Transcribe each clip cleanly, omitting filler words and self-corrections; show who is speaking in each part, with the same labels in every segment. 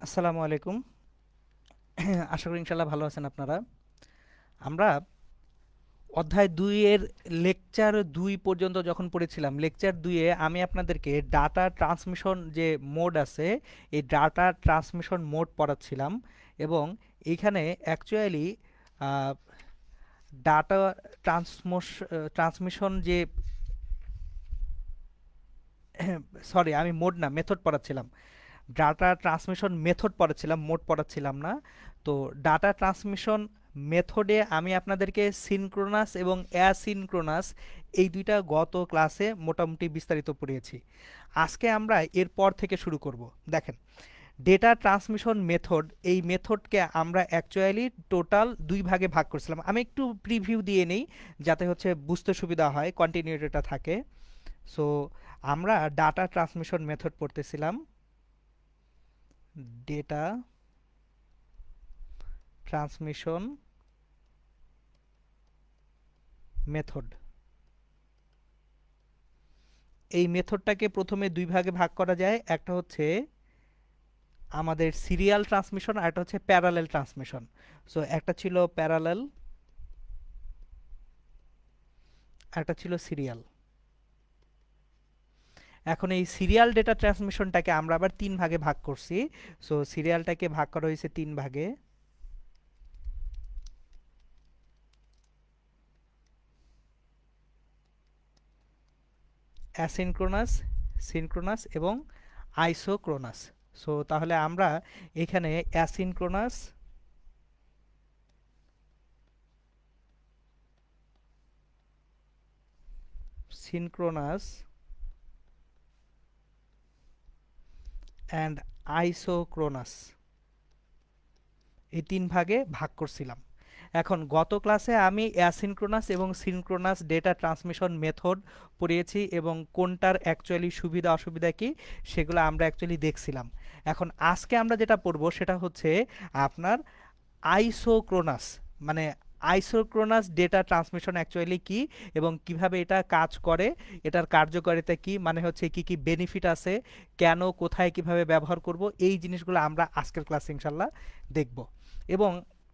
Speaker 1: আসসালামু আলাইকুম। আশা করি ইনশাল্লাহ ভালো আছেন আপনারা। আমরা অধ্যায় ২ এর লেকচার ২ পর্যন্ত যখন পড়েছিলাম, লেকচার ২ এ আমি আপনাদেরকে ডাটা ট্রান্সমিশন যে মোড আছে, এই ডাটা ট্রান্সমিশন মোড পড়াচ্ছিলাম এবং এইখানে অ্যাকচুয়ালি ডাটা ট্রান্সমিশন যে সরি, আমি মোড না মেথড পড়াচ্ছিলাম। ডাটা ট্রান্সমিশন মেথড পড়াচ্ছিলাম, মোড পড়াচ্ছিলাম না। তো ডাটা ট্রান্সমিশন মেথডে আমি আপনাদেরকে সিনক্রোনাস এবং অ্যাসিনক্রোনাস এই দুইটা গত ক্লাসে মোটামুটি বিস্তারিত পড়িয়েছি। আজকে আমরা এরপর থেকে শুরু করব। দেখেন, ডেটা ট্রান্সমিশন মেথড, এই মেথডকে আমরা অ্যাকচুয়ালি টোটাল দুই ভাগে ভাগ করছিলাম। আমি একটু প্রিভিউ দিয়ে নেই যাতে হচ্ছে বুঝতে সুবিধা হয়, কন্টিনিউটিটা থাকে। সো আমরা ডাটা ট্রান্সমিশন মেথড পড়তেছিলাম, ডেটা ট্রান্সমিশন মেথড। এই মেথডটাকে প্রথমে দুই ভাগে ভাগ করা যায়, একটা হচ্ছে আমাদের সিরিয়াল ট্রান্সমিশন আর একটা হচ্ছে প্যারালেল ট্রান্সমিশন। সো একটা ছিল প্যারালেল, একটা ছিল সিরিয়াল। এখন এই সিরিয়াল ডেটা ট্রান্সমিশনটাকে আমরা আবার তিন ভাগে ভাগ করছি। সো সিরিয়ালটাকে ভাগ করা হয়েছে তিন ভাগে, অ্যাসিনক্রোনাস, সিনক্রোনাস এবং আইসোক্রোনাস। সো তাহলে আমরা এখানে অ্যাসিনক্রোনাস, সিনক্রোনাস অ্যান্ড আইসোক্রোনাস এই তিন ভাগে ভাগ করছিলাম। এখন গত ক্লাসে আমি অ্যাসিনক্রোনাস এবং সিনক্রোনাস ডেটা ট্রান্সমিশন মেথড পড়িয়েছি এবং কোনটার অ্যাকচুয়ালি সুবিধা অসুবিধা কি সেগুলো আমরা অ্যাকচুয়ালি দেখছিলাম। এখন আজকে আমরা যেটা পড়ব সেটা হচ্ছে আপনার আইসোক্রোনাস, মানে আইসোক্রোনাস ডেটা ট্রান্সমিশন অ্যাকচুয়ালি কি এবং কিভাবে এটা কাজ করে, এটার কার্যকারিতা কি, মানে হচ্ছে কি কি বেনিফিট আছে, কেন, কোথায়, কিভাবে ব্যবহার করব, এই জিনিসগুলো আমরা আজকের ক্লাসে ইনশাল্লাহ দেখব। এবং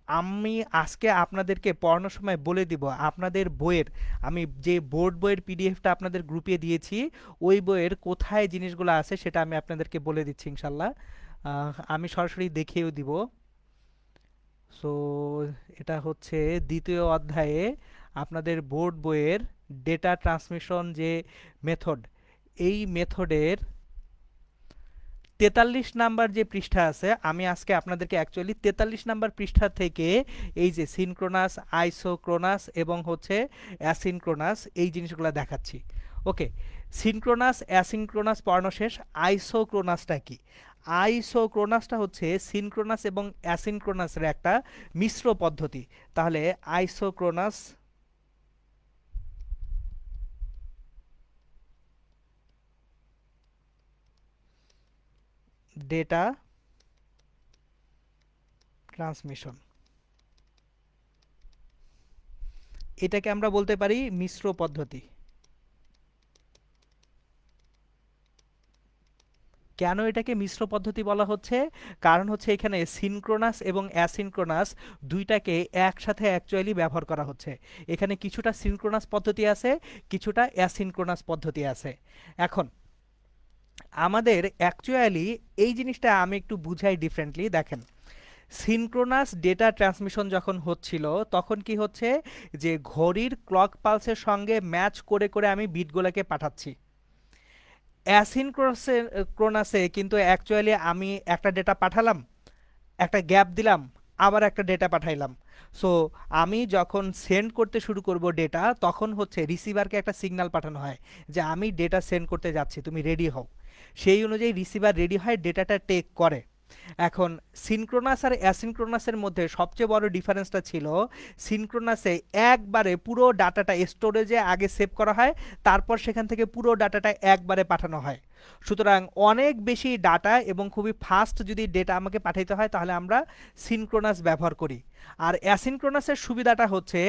Speaker 1: আমি আজকে আপনাদেরকে পড়ানোর সময় বলে দিব আপনাদের বইয়ের, আমি যে বোর্ড বইয়ের পিডিএফটা আপনাদের গ্রুপে দিয়েছি ওই বইয়ের কোথায় জিনিসগুলো আছে সেটা আমি আপনাদেরকে বলে দিচ্ছি ইনশাল্লাহ। আমি সরাসরি দেখিয়েও দিব। সো এটা হচ্ছে দ্বিতীয় অধ্যায়ে আপনাদের বোর্ড বইয়ের ডেটা ট্রান্সমিশন যে মেথড, এই মেথডের 43 নাম্বার যে পৃষ্ঠা আছে, আমি আজকে আপনাদেরকে অ্যাকচুয়ালি 43 নাম্বার পৃষ্ঠা থেকে এই যে সিনক্রোনাস, আইসোক্রোনাস এবং হচ্ছে অ্যাসিনক্রোনাস এই জিনিসগুলো দেখাচ্ছি। ওকে, সিনক্রোনাস অ্যাসিনক্রোনাস পড়ানো শেষ। আইসোক্রোনাসটা কি? আইসোক্রোনাসটা হচ্ছে সিনক্রোনাস এবং অ্যাসিনক্রোনাসের একটা মিশ্র পদ্ধতি। তাহলে আইসোক্রোনাস ডেটা ট্রান্সমিশন, এটাকে আমরা বলতে পারি মিশ্র পদ্ধতি। কেন এটাকে মিশ্র পদ্ধতি বলা হচ্ছে? কারণ হচ্ছে এখানে সিনক্রোনাস এবং অ্যাসিনক্রোনাস দুইটাকে একসাথে অ্যাকচুয়ালি ব্যবহার করা হচ্ছে। এখানে কিছুটা সিনক্রোনাস পদ্ধতি আছে, কিছুটা অ্যাসিনক্রোনাস পদ্ধতি আছে। এখন আমাদের অ্যাকচুয়ালি এই জিনিসটা আমি একটু বুঝাই ডিফারেন্টলি। দেখেন, সিনক্রোনাস ডেটা ট্রান্সমিশন যখন হচ্ছিল তখন কি হচ্ছে যে ঘড়ির ক্লক পালসের সঙ্গে ম্যাচ করে করে আমি বিটগুলোকে পাঠাচ্ছি। অ্যাসিনক্রোনাসে ক্রোনাসে কিন্তু অ্যাকচুয়ালি আমি একটা ডেটা পাঠালাম, একটা গ্যাপ দিলাম, আবার একটা ডেটা পাঠাইলাম। সো আমি যখন সেন্ড করতে শুরু করব ডেটা, তখন হচ্ছে রিসিভারকে একটা সিগন্যাল পাঠানো হয় যে আমি ডেটা সেন্ড করতে যাচ্ছি, তুমি রেডি হও। সেই অনুযায়ী রিসিভার রেডি হয়, ডেটাটা টেক করে। এখন সিনক্রোনাস আর অ্যাসিনক্রোনাসের মধ্যে সবচেয়ে বড় ডিফারেন্সটা ছিল সিনক্রোনাসে একবারে পুরো ডাটাটা স্টোরেজে আগে সেভ করা হয়, তারপর সেখান থেকে পুরো ডাটাটা একবারে পাঠানো হয়। সুতরাং অনেক বেশি ডাটা এবং খুবই ফাস্ট যদি ডেটা আমাকে পাঠাইতে হয় তাহলে আমরা সিনক্রোনাস ব্যবহার করি। আর অ্যাসিনক্রোনাসের সুবিধাটা হচ্ছে,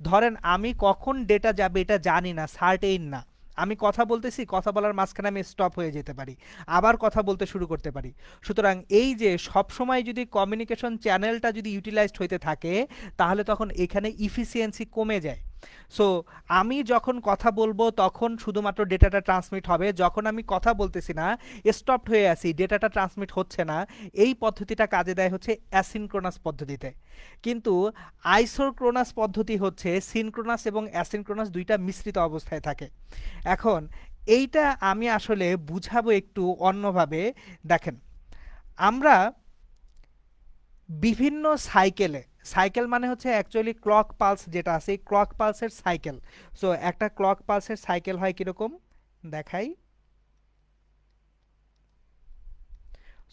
Speaker 1: ধরেন আমি কখন ডেটা যাবে এটা জানি না, সার্টেইন না, আমি কথা বলতেছি, কথা বলার মাঝখানে আমি স্টপ হয়ে যেতে পারি, আবার কথা বলতে শুরু করতে পারি। সুতরাং এই যে সবসময় যদি কমিউনিকেশন চ্যানেলটা যদি ইউটিলাইজড হইতে থাকে, তাহলে তখন এখানে ইফিসিয়েন্সি কমে যায়। সো আমি যখন কথা বলবো তখন শুধুমাত্র ডেটাটা ট্রান্সমিট হবে, যখন আমি কথা বলতেছি না, স্টপড হয়ে আছি, ডেটাটা ট্রান্সমিট হচ্ছে না, এই পদ্ধতিটা কাজে দেয় হচ্ছে অ্যাসিনক্রোনাস পদ্ধতিতে। কিন্তু আইসোক্রোনাস পদ্ধতি হচ্ছে সিনক্রোনাস এবং অ্যাসিনক্রোনাস দুইটা মিশ্রিত অবস্থায় থাকে। এখন এইটা আমি আসলে বুঝাবো একটু অন্যভাবে। দেখেন, আমরা বিভিন্ন সাইকেলে, সাইকেল মানে হচ্ছে অ্যাকচুয়ালি ক্লক পালস যেটা আছে, ক্লক পালসের সাইকেল। সো একটা ক্লক পালসের সাইকেল হয় কীরকম দেখাই।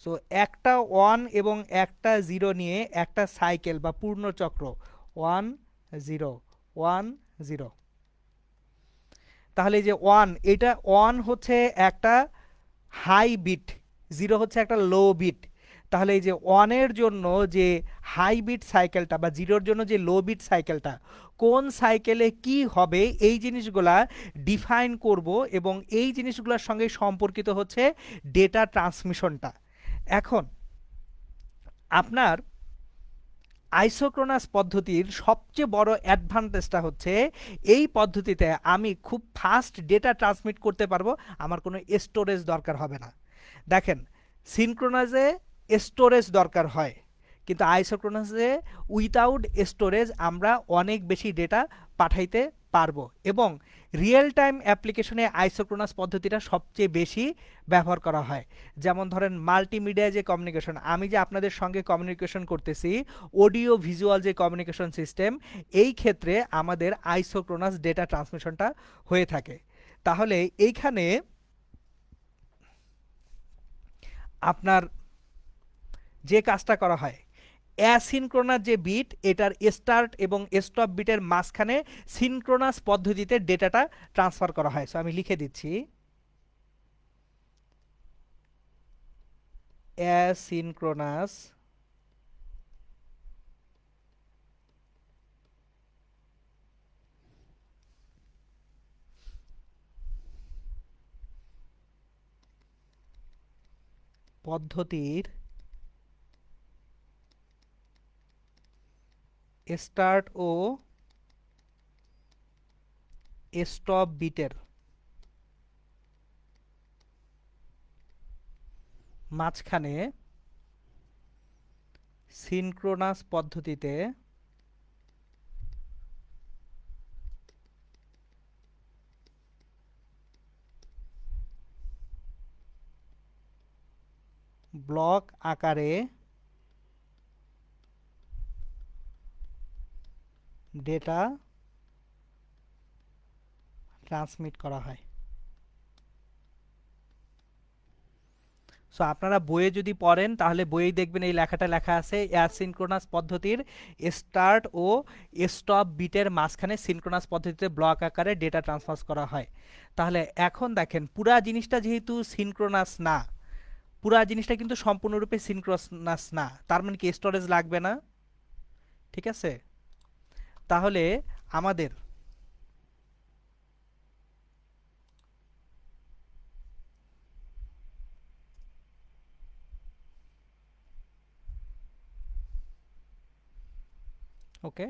Speaker 1: সো একটা 1 এবং একটা 0 নিয়ে একটা সাইকেল বা পূর্ণচক্র, 1 0 1 0। তাহলে এই যে 1, এটা 1 হচ্ছে একটা হাই বিট, 0 হচ্ছে একটা লো বিট। তাহলে এই যে 1 এর জন্য যে হাই বিট সাইকেলটা বা 0 এর জন্য যে লো বিট সাইকেলটা, কোন সাইকেলে কি হবে এই জিনিসগুলা ডিফাইন করব, এবং এই জিনিসগুলোর সঙ্গে সম্পর্কিত হচ্ছে ডেটা ট্রান্সমিশনটা। এখন আপনার আইসোক্রোনাস পদ্ধতির সবচেয়ে বড় অ্যাডভান্টেজটা হচ্ছে এই পদ্ধতিতে আমি খুব ফাস্ট ডেটা ট্রান্সমিট করতে পারবো, আমার কোনো স্টোরেজ দরকার হবে না। দেখেন, সিনক্রোনাসে স্টোরেজ দরকার হয়, কিন্তু আইসোক্রোনাসে উইথাউট স্টোরেজ আমরা অনেক বেশি ডেটা পাঠাইতে পারবো। এবং রিয়েল টাইম অ্যাপ্লিকেশনে আইসোক্রোনাস পদ্ধতিটা সবচেয়ে বেশি ব্যবহার করা হয়। যেমন ধরেন মাল্টিমিডিয়া যে কমিউনিকেশন, আমি যে আপনাদের সঙ্গে কমিউনিকেশন করতেছি, অডিও ভিজুয়াল যে কমিউনিকেশন সিস্টেম, এই ক্ষেত্রে আমাদের আইসোক্রোনাস ডেটা ট্রান্সমিশনটা হয়ে থাকে। তাহলে এইখানে আপনার যে কাজটা করা হয়, অ্যাসিনক্রোনাস যে বিট, এটার স্টার্ট এবং স্টপ বিটের মাঝখানে সিনক্রোনাস পদ্ধতিতে ডেটাটা ট্রান্সফার করা হয়। সো আমি লিখে দিচ্ছি, অ্যাসিনক্রোনাস পদ্ধতির স্টার্ট ও স্টপ বিটের মাঝখানে সিনক্রোনাস পদ্ধতিতে ব্লক আকারে ডেটা ট্রান্সমিট করা হয়। সো আপনারা বইয়ে যদি পড়েন তাহলে বইয়ে দেখবেন এই লেখাটা লেখা আছে, অ্যাসিনক্রোনাস পদ্ধতির স্টার্ট ও স্টপ বিটের মাঝখানে সিনক্রোনাস পদ্ধতিতে ব্লক আকারে ডেটা ট্রান্সফার করা হয়। তাহলে এখন দেখেন, পুরা জিনিসটা যেহেতু সিনক্রোনাস না, পুরা জিনিসটা কিন্তু সম্পূর্ণরূপে সিনক্রোনাস না, তার মানে কি স্টোরেজ লাগবে না? ঠিক আছে, তাহলে আমাদের ওকে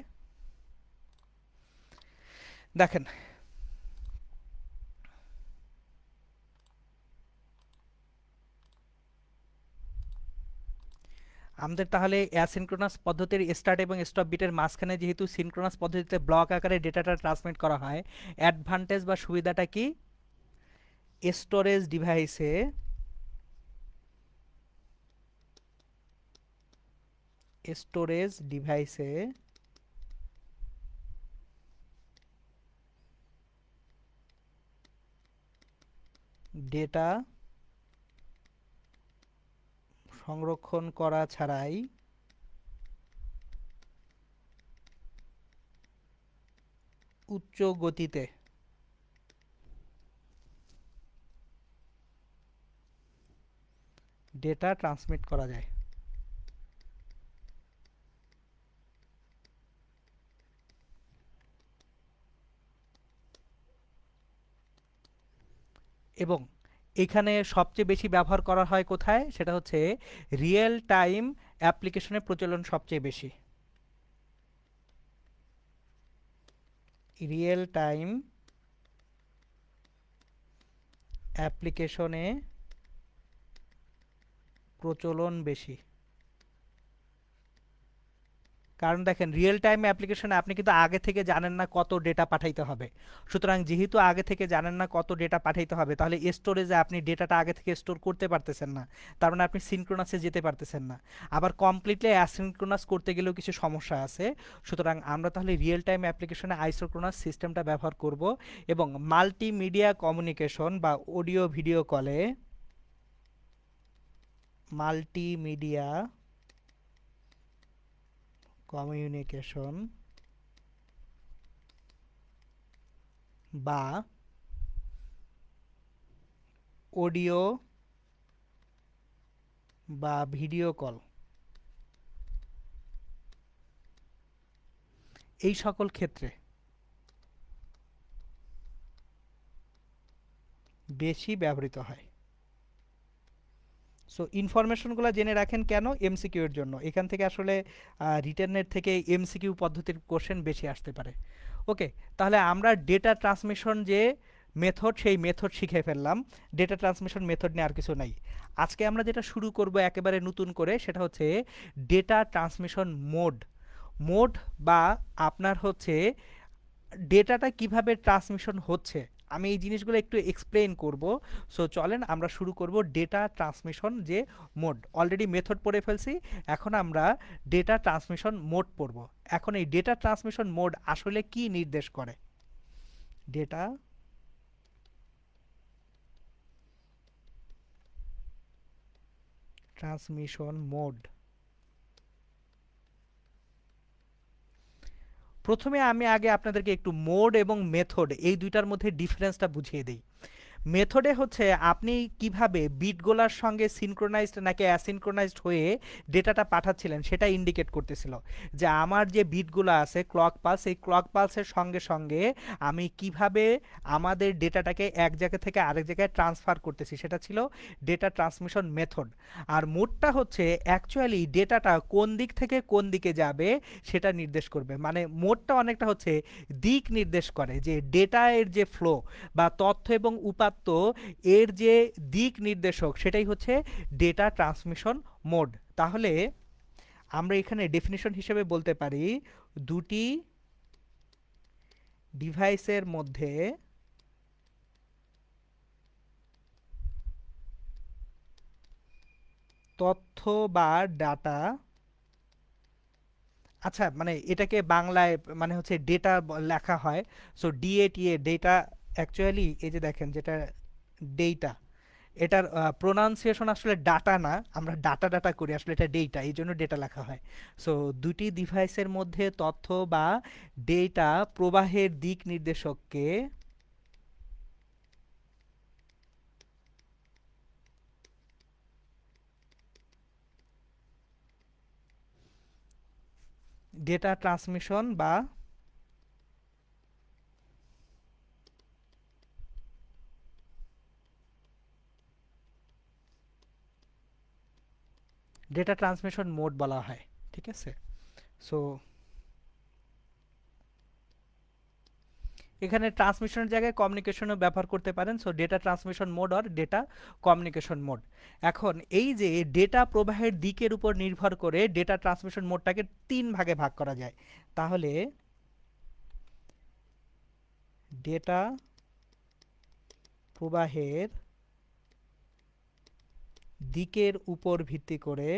Speaker 1: দেখেন, আমাদের তাহলে অ্যাসিনক্রোনাস পদ্ধতির স্টার্ট এবং স্টপ বিটের মাঝখানে যেহেতু সিনক্রোনাস পদ্ধতিতে ব্লক আকারে ডেটাটা ট্রান্সমিট করা হয়, অ্যাডভান্টেজ বা সুবিধাটা কি? স্টোরেজ ডিভাইসে স্টোরেজ ডিভাইসে ডেটা সংরক্ষণ করা ছাড়াই উচ্চ গতিতে ডেটা ট্রান্সমিট করা যায়। এবং এখানে সবচেয়ে বেশি ব্যবহার করা হয় কোথায়, সেটা হচ্ছে রিয়েল টাইম অ্যাপ্লিকেশনের প্রচলন সবচেয়ে বেশি। রিয়েল টাইম অ্যাপ্লিকেশনে প্রচলন বেশি। কারণ দেখেন রিয়েল টাইম অ্যাপ্লিকেশনে আপনি কিন্তু আগে থেকে জানেন না কত ডেটা পাঠাইতে হবে। সুতরাং যেহেতু আগে থেকে জানেন না কত ডেটা পাঠাইতে হবে, তাহলে স্টোরেজে আপনি ডেটাটা আগে থেকে স্টোর করতে পারতেছেন না, তার মানে আপনি সিনক্রোনাসে যেতে পারতেছেন না। আবার কমপ্লিটলি অ্যাসিনক্রোনাস করতে গেলেও কিছু সমস্যা আছে। সুতরাং আমরা তাহলে রিয়েল টাইম অ্যাপ্লিকেশনে আইসোক্রোনাস সিস্টেমটা ব্যবহার করব। এবং মাল্টিমিডিয়া কমিউনিকেশন বা অডিও ভিডিও কলে মাল্টিমিডিয়া কমিউনিকেশন বা অডিও বা ভিডিও কল, এই সকল ক্ষেত্রে বেশি ব্যবহৃত হয়। সো ইনফরমেশনগুলো জেনে রাখেন কেন, এমসিকিউ এর জন্য। এখান থেকে আসলে রিটার্নের থেকে এমসিকিউ পদ্ধতির কোশ্চেন বেশি আসতে পারে। ওকে, তাহলে আমরা ডেটা ট্রান্সমিশন যে মেথড, সেই মেথড শিখে ফেললাম। ডেটা ট্রান্সমিশন মেথড নিয়ে আর কিছু নাই। আজকে আমরা যেটা শুরু করব একেবারে নতুন করে, সেটা হচ্ছে ডেটা ট্রান্সমিশন মোড। মোড বা আপনার হচ্ছে ডেটাটা কিভাবে ট্রান্সমিশন হচ্ছে, আমি এই জিনিসগুলো একটু এক্সপ্লেন করব। সো চলেন আমরা শুরু করব ডেটা ট্রান্সমিশন যে মোড। অলরেডি মেথড পড়ে ফেলছি, এখন আমরা ডেটা ট্রান্সমিশন মোড পড়ব। এখন এই ডেটা ট্রান্সমিশন মোড আসলে কি নির্দেশ করে। ডেটা ট্রান্সমিশন মোড, প্রথমে আমি আগে আপনাদেরকে একটু মোড এবং মেথড এই দুইটার মধ্যে ডিফারেন্সটা বুঝিয়ে দিই। মেথডে হচ্ছে আপনি কিভাবে বিটগুলার সঙ্গে সিনক্রোনাইজড নাকি অ্যাসিনক্রোনাইজড হয়ে ডেটাটা পাঠাচ্ছিলেন সেটা ইন্ডিকেট করতেছিল, যে আমার যে বিটগুলো আছে ক্লক পালস, এই ক্লক পালসের সঙ্গে সঙ্গে আমি কিভাবে আমাদের ডেটাটাকে এক জায়গা থেকে আরেক জায়গায় ট্রান্সফার করতেছি, সেটা ছিল ডেটা ট্রান্সমিশন মেথড। আর মোডটা হচ্ছে অ্যাকচুয়ালি ডেটাটা কোন দিক থেকে কোন দিকে যাবে সেটা নির্দেশ করবে। মানে মোডটা অনেকটা হচ্ছে দিক নির্দেশ করে, যে ডেটা এর যে ফ্লো বা তথ্য এবং উপাত্ত এর যে দিক নির্দেশক, সেটাই হচ্ছে ডেটা ট্রান্সমিশন মোড। তাহলে আমরা এখানে ডেফিনিশন হিসেবে বলতে পারি, দুটি ডিভাইসের মধ্যে তথ্য বা ডাটা, আচ্ছা মানে এটাকে বাংলায় মানে হচ্ছে ডেটা লেখা হয়। সো ডিএটিএ ডেটা, অ্যাকচুয়ালি এই যে দেখেন যেটা ডেটা, এটার প্রোনাউন্সিয়েশন আসলে ডাটা না, আমরা ডাটা ডাটা করি, আসলে এটা ডেটা, এই জন্য ডেটা লেখা হয়। সো দুটি ডিভাইসের মধ্যে তথ্য বা ডেটা প্রবাহের দিক নির্দেশককে ডেটা ট্রান্সমিশন বা ডেটা ট্রান্সমিশন মোড বলা হয়। ঠিক আছে, সো এখানে ট্রান্সমিশনের জায়গায় কমিউনিকেশনও ব্যবহার করতে পারেন। সো ডেটা ট্রান্সমিশন মোড আর ডেটা কমিউনিকেশন মোড। এখন এই যে ডেটা প্রবাহের দিকের উপর নির্ভর করে ডেটা ট্রান্সমিশন মোডটাকে তিন ভাগে ভাগ করা যায়। তাহলে ডেটা প্রবাহের দিকের উপর ভিত্তি করে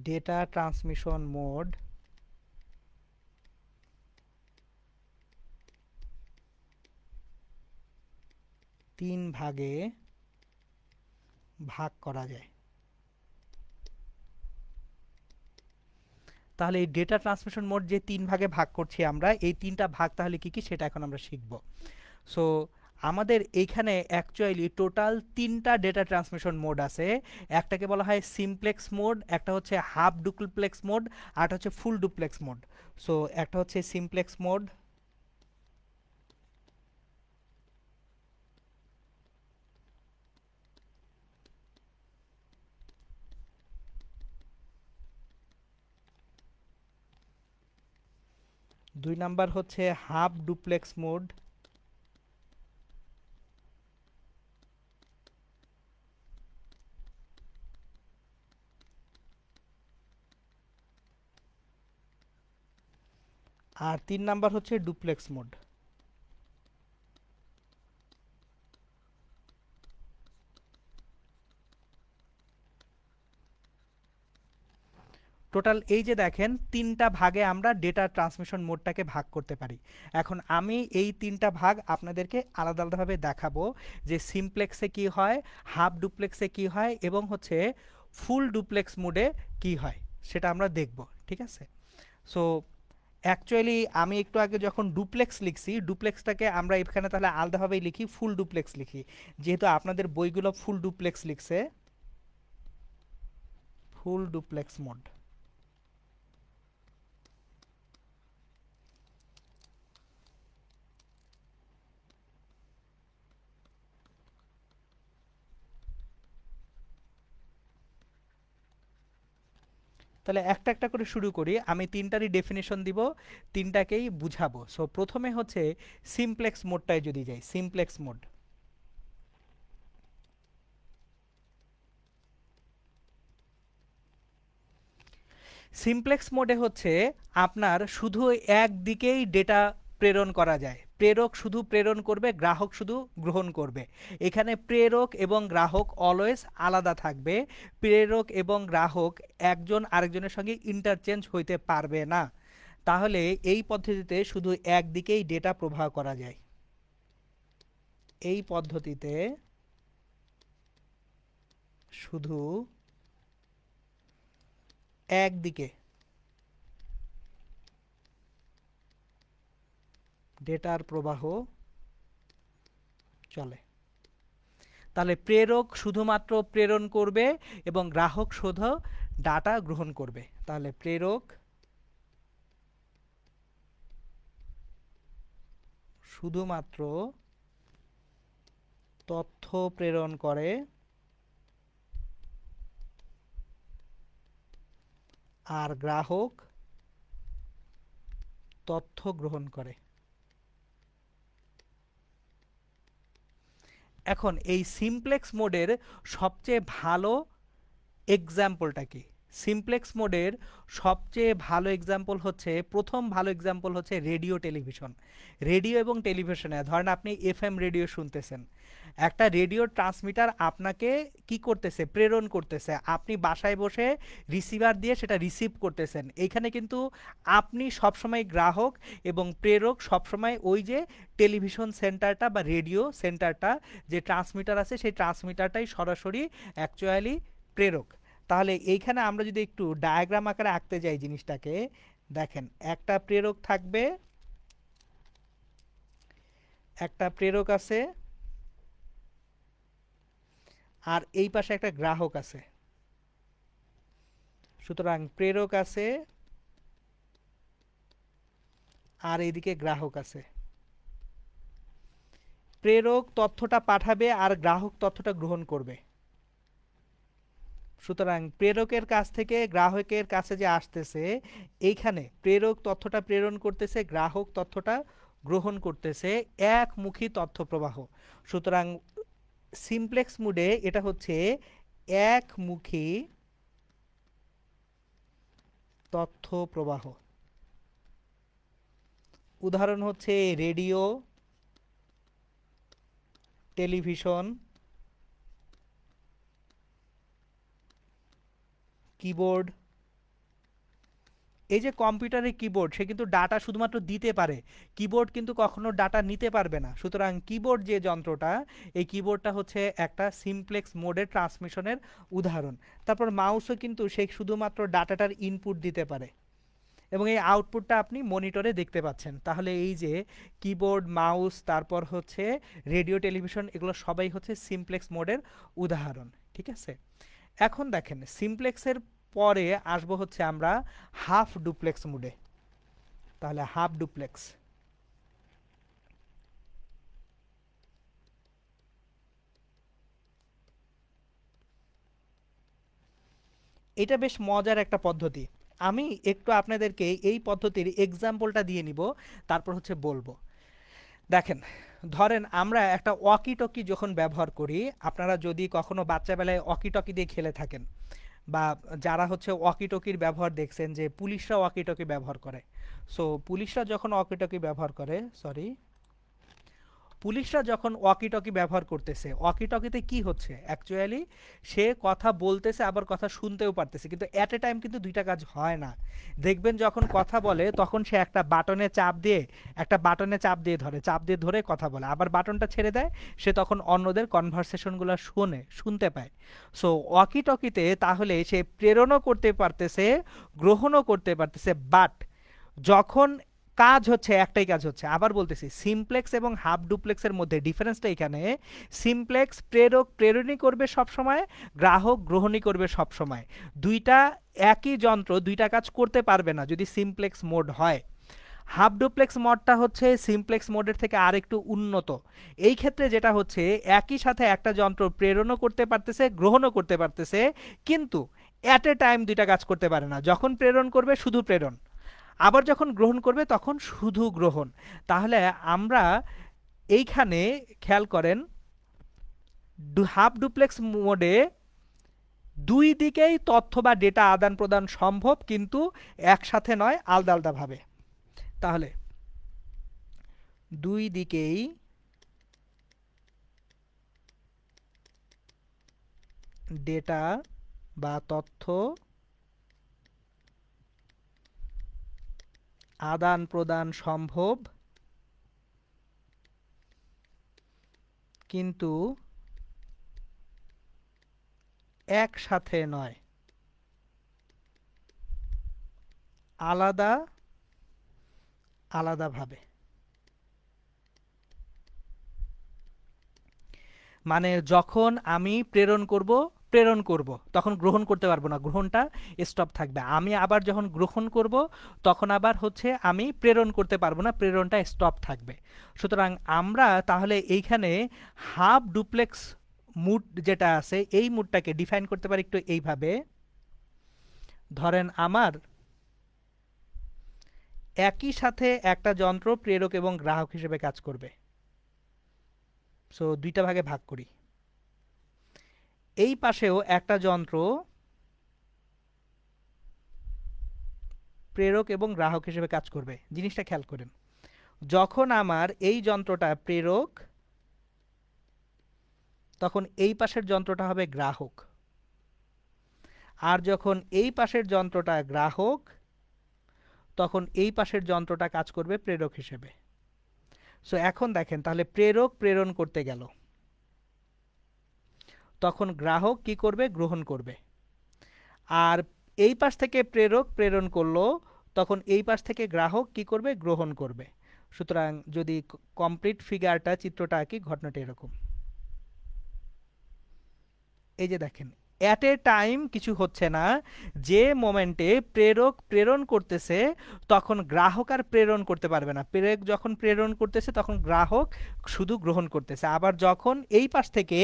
Speaker 1: ডেটা ট্রান্সমিশন মোড তিন ভাগে ভাগ করা যায়। তাহলে এই ডেটা ট্রান্সমিশন মোড যে তিন ভাগে ভাগ করছি আমরা, এই তিনটা ভাগ তাহলে কি কি সেটা এখন আমরা শিখব। সো আমাদের এইখানে অ্যাকচুয়ালি টোটাল তিনটা ডেটা ট্রান্সমিশন মোড আছে। একটাকে বলা হয় সিমপ্লেক্স মোড, একটা হচ্ছে হাফ ডুপ্লেক্স মোড, আর একটা হচ্ছে ফুল ডুপ্লেক্স মোড। সো একটা হচ্ছে সিমপ্লেক্স মোড, দুই নাম্বার হচ্ছে হাফ ডুপ্লেক্স মোড, আর তিন নাম্বার হচ্ছে ডুপ্লেক্স মোড। টোটাল এই যে দেখেন তিনটা ভাগে আমরা ডেটা ট্রান্সমিশন মোডটাকে ভাগ করতে পারি। এখন আমি এই তিনটা ভাগ আপনাদেরকে আলাদা আলাদাভাবে দেখাবো যে সিমপ্লেক্সে কি হয়, হাফ ডুপ্লেক্সে কি হয় এবং হচ্ছে ফুল ডুপ্লেক্স মোডে কি হয় সেটা আমরা দেখব। ঠিক আছে? সো অ্যাকচুয়ালি আমি একটু আগে যখন ডুপ্লেক্স লিখছি, ডুপ্লেক্সটাকে আমরা এখানে তাহলে আলাদাভাবেই লিখি, ফুল ডুপ্লেক্স লিখি, যেহেতু আপনাদের বইগুলো ফুল ডুপ্লেক্স লিখছে। Full duplex mode. তাহলে একটা একটা করে শুরু করি, আমি তিনটারই ডেফিনেশন দিব, তিনটাকেই বুঝাবো। সো প্রথমে হচ্ছে সিমপ্লেক্স মোডটায় যদি যাই, সিমপ্লেক্স মোড। সিমপ্লেক্স মোডে হচ্ছে আপনার শুধু একদিকেই ডেটা প্রেরণ করা যায়, প্রেরক শুধু প্রেরণ করবে, গ্রাহক শুধু গ্রহণ করবে। এখানে প্রেরক এবং গ্রাহক অলওয়েজ আলাদা থাকবে, প্রেরক এবং গ্রাহক একজন আরেকজনের সঙ্গে ইন্টারচেঞ্জ হইতে পারবে না। তাহলে এই পদ্ধতিতে শুধু একদিকেই ডেটা প্রবাহ করা যায়। এই পদ্ধতিতে শুধু একদিকে ডেটার প্রবাহ চলে। তাহলে প্রেরক শুধুমাত্র প্রেরণ করবে এবং গ্রাহক শুধু ডাটা গ্রহণ করবে। তাহলে প্রেরক শুধুমাত্র তথ্য প্রেরণ করে আর গ্রাহক তথ্য গ্রহণ করে। এখন এই সিমপ্লেক্স মোডের সবচেয়ে ভালো এক্সাম্পলটা কি? সিমপ্লেক্স মোডের সবচেয়ে ভালো এক্সাম্পল হচ্ছে, প্রথম ভালো এক্সাম্পল হচ্ছে রেডিও টেলিভিশন। রেডিও এবং টেলিভিশনে ধরেন আপনি এফএম রেডিও শুনতেছেন, একটা রেডিও ট্রান্সমিটার আপনাকে কি করতেছে, প্রেরণ করতেছে, আপনি বাসায় বসে রিসিভার দিয়ে সেটা রিসিভ করতেছেন। এইখানে কিন্তু আপনি সবসময় গ্রাহক এবং প্রেরক সবসময় ওই যে টেলিভিশন সেন্টারটা বা রেডিও সেন্টারটা যে ট্রান্সমিটার আছে সেই ট্রান্সমিটারটাই সরাসরি অ্যাকচুয়ালি প্রেরক। তাহলে এইখানে আমরা যদি একটু ডায়াগ্রাম আকারে আঁকতে যাই জিনিসটাকে, দেখেন একটা প্রেরক থাকবে, একটা প্রেরক আছে, আর এই পাশে একটা গ্রাহক আছে। সুতরাং প্রেরক আছে আর এইদিকে গ্রাহক আছে। প্রেরক তথ্যটা পাঠাবে আর গ্রাহক তথ্যটা গ্রহণ করবে। সুতরাং প্রেরকের কাছ থেকে গ্রাহকের কাছে যে আসতেছে, এইখানে প্রেরক তথ্যটা প্রেরণ করতেছে, গ্রাহক তথ্যটা গ্রহণ করতেছে, একমুখী তথ্য প্রবাহ। সুতরাং সিমপ্লেক্স মোডে এটা হচ্ছে একমুখী তথ্য প্রবাহ। উদাহরণ হচ্ছে রেডিও, টেলিভিশন, কিবোর্ড। এই যে কম্পিউটারের কিবোর্ড, সে কিন্তু ডাটা শুধুমাত্র দিতে পারে, কিবোর্ড কিন্তু কখনো ডাটা নিতে পারবে না। সুতরাং কিবোর্ড যে যন্ত্রটা, এই কিবোর্ডটা হচ্ছে একটা সিমপ্লেক্স মোডের ট্রান্সমিশনের উদাহরণ। তারপর মাউসও কিন্তু সে শুধুমাত্র ডাটাটার ইনপুট দিতে পারে এবং এই আউটপুটটা আপনি মনিটরে দেখতে পাচ্ছেন। তাহলে এই যে কিবোর্ড, মাউস, তারপর হচ্ছে রেডিও, টেলিভিশন, এগুলো সবাই হচ্ছে সিমপ্লেক্স মোডের উদাহরণ। ঠিক আছে, এখন দেখেন সিমপ্লেক্সের পরে আসবো হচ্ছে আমরা হাফ ডুপ্লেক্স মোডে। তাহলে হাফ ডুপ্লেক্স, এটা বেশ মজার একটা পদ্ধতি। আমি একটু আপনাদেরকে এই পদ্ধতির এক্সাম্পলটা দিয়ে নিব, তারপর হচ্ছে বলবো। দেখেন, ধরেন আমরা একটা ওয়াকি টকি যখন ব্যবহার করি, আপনারা যদি কখনো বাচ্চাবেলায় ওয়াকি টকি দিয়ে খেলে থাকেন, বা যারা হচ্ছে ওয়াকি টকির ব্যবহার দেখছেন যে পুলিশরা ওয়াকি টকি ব্যবহার করে, সো পুলিশরা যখন ওয়াকি টকি ব্যবহার করে, সরি, পুলিশরা যখন ওয়াকি টকি ব্যবহার করতেছে, ওয়াকি টকিতে কি হচ্ছে অ্যাকচুয়ালি, সে কথা বলতেছে আবার কথা শুনতেও পারতেছে, কিন্তু অ্যাট এ টাইম কিন্তু দুইটা কাজ হয় না। দেখবেন যখন কথা বলে তখন সে একটা বাটনে চাপ দিয়ে ধরে, কথা বলে, আবার বাটনটা ছেড়ে দেয়, সে তখন অন্যদের কনভারসেশনগুলো শুনতে পায়। সো ওয়াকি টকিতে তাহলে সে প্রেরণও করতে পারতেছে, গ্রহণও করতে পারতেছে, বাট যখন কাজ হচ্ছে একটাই কাজ হচ্ছে, আবার বলতেছি, সিমপ্লেক্স এবং হাফ ডুপ্লেক্সের মধ্যে ডিফারেন্সটা এখানে, সিমপ্লেক্স প্রেরক প্রেরণই করবে সব সময়, গ্রাহক গ্রহণই করবে সব সময়। দুইটা একই যন্ত্র দুইটা কাজ করতে পারবে না যদি সিমপ্লেক্স মোড হয়। হাফ ডুপ্লেক্স মোডটা হচ্ছে সিমপ্লেক্স মোডের থেকে আরেকটু উন্নত। এই ক্ষেত্রে যেটা হচ্ছে, একই সাথে একটা যন্ত্র প্রেরণও করতে পারতেছে, গ্রহণও করতে পারতেছে, কিন্তু অ্যাট এ টাইম দুইটা কাজ করতে পারে না। যখন প্রেরণ করবে শুধু প্রেরণ, আবার যখন গ্রহণ করবে তখন শুধু গ্রহণ। তাহলে আমরা এইখানে খেয়াল করেন, হাফ ডুপ্লেক্স মোডে দুই দিকেই তথ্য বা ডেটা আদান প্রদান সম্ভব, কিন্তু একসাথে নয়, আলাদা আলাদাভাবে। তাহলে দুই দিকেই ডেটা বা তথ্য আদান প্রদান সম্ভব, কিন্তু একসাথে নয়, আলাদা আলাদাভাবে। মানে যখন আমি প্রেরণ করব তখন গ্রহণ করতে পারবো না, গ্রহণটা স্টপ থাকবে। আমি আবার যখন গ্রহণ করব তখন আবার হচ্ছে আমি প্রেরণ করতে পারবো না, প্রেরণটা স্টপ থাকবে। সুতরাং আমরা তাহলে এইখানে হাফ ডুপ্লেক্স মুড যেটা আছে, এই মুডটাকে ডিফাইন করতে পারি একটু এইভাবে। ধরেন আমার একই সাথে একটা যন্ত্র প্রেরক এবং গ্রাহক হিসেবে কাজ করবে, সো দুইটা ভাগে ভাগ করি। এই পাশেও একটা যন্ত্র প্রেরক এবং গ্রাহক হিসেবে কাজ করবে। জিনিসটা খেয়াল করেন, যখন আমার এই যন্ত্রটা প্রেরক, তখন এই পাশের যন্ত্রটা হবে গ্রাহক, আর যখন এই পাশের যন্ত্রটা গ্রাহক, তখন এই পাশের যন্ত্রটা কাজ করবে প্রেরক হিসেবে। সো এখন দেখেন, তাহলে প্রেরক প্রেরণ করতে গেল, তখন গ্রাহক কি করবে? গ্রহণ করবে। আর এই পাশ থেকে প্রেরক প্রেরণ করলো, তখন এই পাশ থেকে গ্রাহক কি করবে? গ্রহণ করবে। সুতরাং যদি কমপ্লিট ফিগারটা, চিত্রটা আঁকি, ঘটনাটা এরকম। এই যে দেখেন, অ্যাট এ টাইম কিছু হচ্ছে না। যে মোমেন্টে প্রেরক প্রেরণ করতেছে তখন গ্রাহক আর প্রেরণ করতে পারবে না। প্রেরক যখন প্রেরণ করতেছে তখন গ্রাহক শুধু গ্রহণ করতেছে। আবার যখন এই পাশ থেকে